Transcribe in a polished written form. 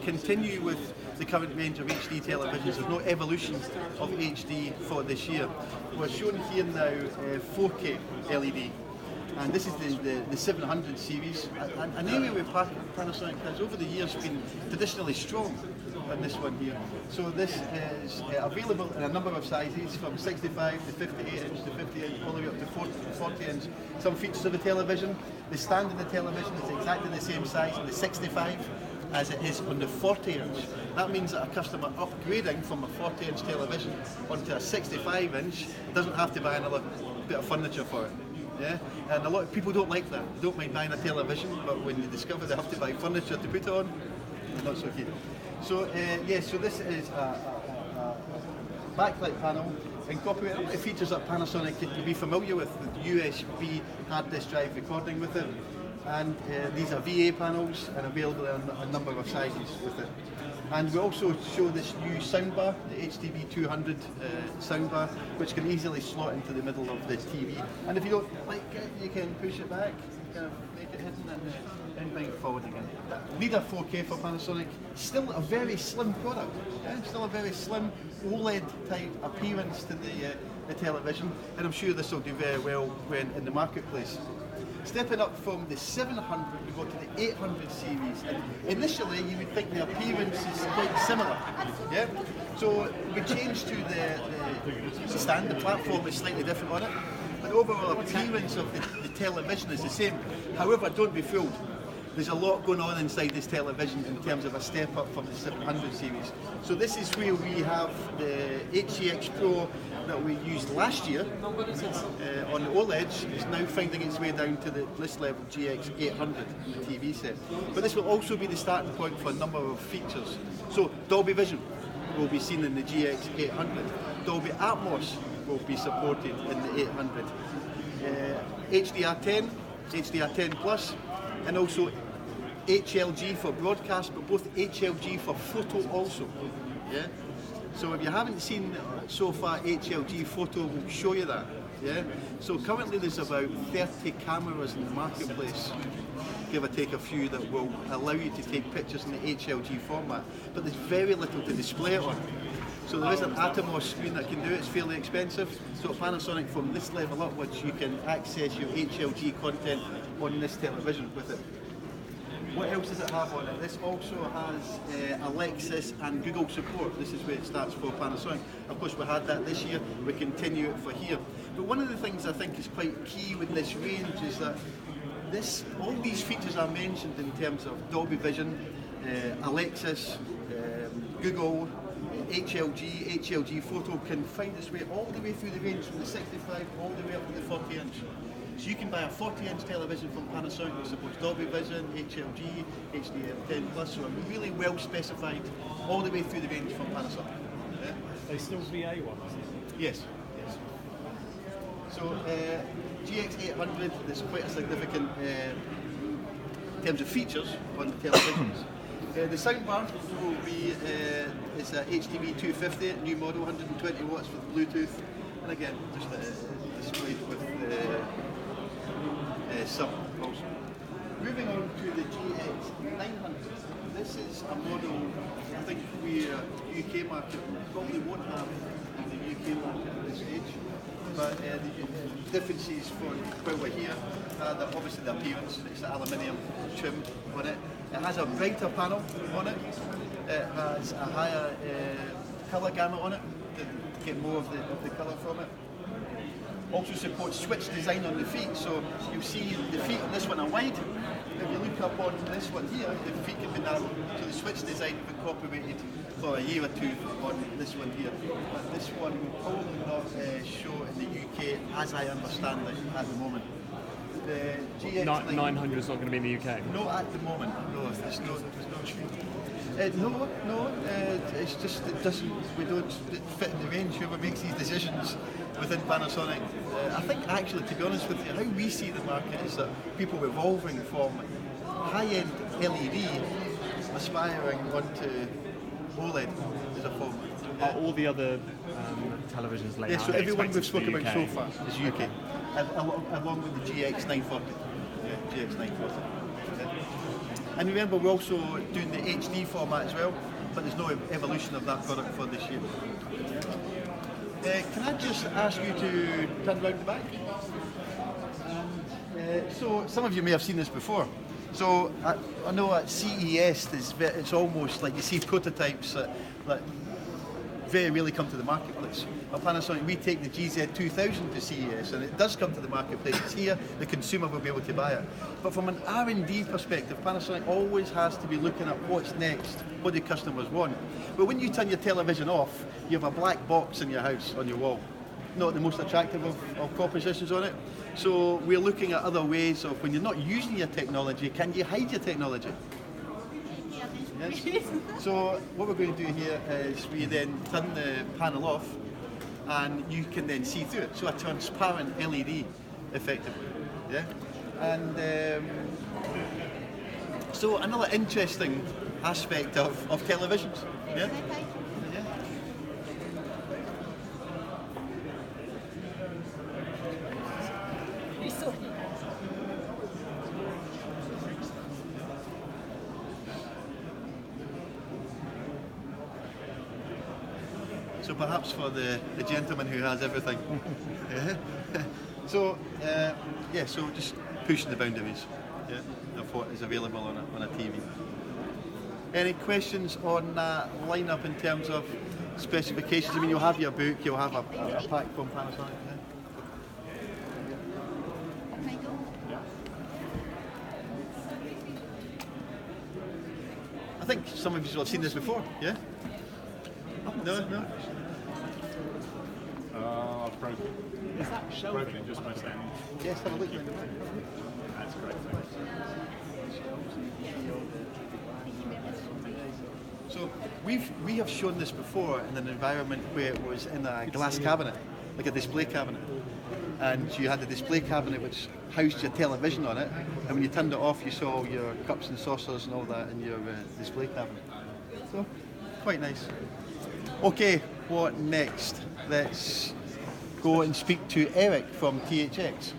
continue with the current range of HD televisions. There's no evolution of HD for this year. We're showing here now 4K LED. And this is the 700 series, an area where Panasonic has over the years been traditionally strong in this one here. So this is available in a number of sizes, from 65 to 58 inch to 50 inch, all the way up to 40 inch. Some features of the television. The stand in the television is exactly the same size in the 65 as it is on the 40 inch. That means that a customer upgrading from a 40 inch television onto a 65 inch doesn't have to buy another bit of furniture for it. Yeah? And a lot of people don't like that. They don't mind buying a television, but when they discover they have to buy furniture to put on, they're not so keen. So so this is a backlight panel incorporating the features that Panasonic can be familiar with, the USB hard disk drive recording with it. And these are VA panels and available in a number of sizes with it. And we also show this new soundbar, the HDB 200 soundbar, which can easily slot into the middle of the TV. And if you don't like it, you can push it back, kind of make it hidden, and bring it forward again. Leader 4K for Panasonic, still a very slim product, still a very slim OLED type appearance to the television, and I'm sure this will do very well when in the marketplace. Stepping up from the 700, we go to the 800 series. And initially, you would think the appearance is quite similar. Yeah. So we changed to the stand. The platform is slightly different on it, but the overall appearance of the television is the same. However, don't be fooled. There's a lot going on inside this television in terms of a step up from the 700 series. So this is where we have the HCX Pro that we used last year on the OLEDs. It's now finding its way down to this level GX 800 TV set. But this will also be the starting point for a number of features. So Dolby Vision will be seen in the GX 800. Dolby Atmos will be supported in the 800. HDR10, HDR10 Plus, and also HLG for broadcast, but both HLG for photo also. Yeah. So if you haven't seen so far HLG photo, we'll show you that. Yeah. So currently there's about 30 cameras in the marketplace, give or take a few, that will allow you to take pictures in the HLG format, but there's very little to display it on. So there is an Atomos screen that can do it. It's fairly expensive. So at Panasonic, from this level upwards, you can access your HLG content on this television with it. What else does it have on it? This also has Alexis and Google support. This is where it starts for Panasonic. Of course, we had that this year. We continue it for here. But one of the things I think is quite key with this range is that all these features are mentioned in terms of Dolby Vision, Alexis, Google, HLG photo can find its way all the way through the range from the 65 all the way up to the 40 inch. So you can buy a 40 inch television from Panasonic that supports Dolby Vision, HLG, HDR10 Plus, so a really well specified all the way through the range from Panasonic. Yeah? They still VA ones? Yes. So GX 800 is quite a significant in terms of features on the televisions. The soundbar will be is a HDB 250, new model, 120 watts with Bluetooth, and again just displayed with sub also. Moving on to the GX 900. This is a model I think we UK market probably won't have in the UK market at this stage. But the differences for where we're here, obviously the appearance, it's the aluminium trim on it. It has a brighter panel on it. It has a higher colour gamut on it to get more of the colour from it. Also supports switch design on the feet, so you see the feet on this one are wide. If you look up on this one here, the feet can be narrow. So the switch design is incorporated for a year or two on this one here. But this one will probably not show in the UK as I understand it at the moment. The GX 900 is not going to be in the UK? No, at the moment. No, there's no it's just we don't fit in the range. Whoever makes these decisions within Panasonic. I think actually, to be honest with you, how we see the market is that people evolving from high-end LED aspiring onto OLED as a format. Are all the other televisions laid out? Yeah, so everyone we've spoken about so UK? far is UK, along with the GX 940. Yeah, GX 940. And remember, we're also doing the HD format as well, but there's no evolution of that product for this year. Can I just ask you to turn round the back? So some of you may have seen this before. So I know at CES it's almost like you see prototypes that very rarely come to the marketplace. At Panasonic, we take the GZ2000 to CES, and it does come to the marketplace. It's here, the consumer will be able to buy it. But from an R&D perspective, Panasonic always has to be looking at what's next, what the customers want. But when you turn your television off, you have a black box in your house, on your wall. Not the most attractive of propositions on it. So we're looking at other ways of, when you're not using your technology, can you hide your technology? Yes. So what we're going to do here is we then turn the panel off and you can then see through it. So a transparent LED effectively. Yeah. And so another interesting aspect of televisions. Yeah. So perhaps for the gentleman who has everything. So so just pushing the boundaries of what is available on a TV. Any questions on that lineup in terms of specifications? I mean, you'll have your book, you'll have a pack from Panasonic. I think some of you will have seen this before, yeah? No? I've broken it. Is that shelving? Broken it just by standing. Yes, have a look. That's great, thanks. So we have shown this before in an environment where it was in a glass cabinet, like a display cabinet. And you had a display cabinet which housed your television on it, and when you turned it off you saw all your cups and saucers and all that in your display cabinet. So, quite nice. Okay, what next? Let's go and speak to Eric from THX.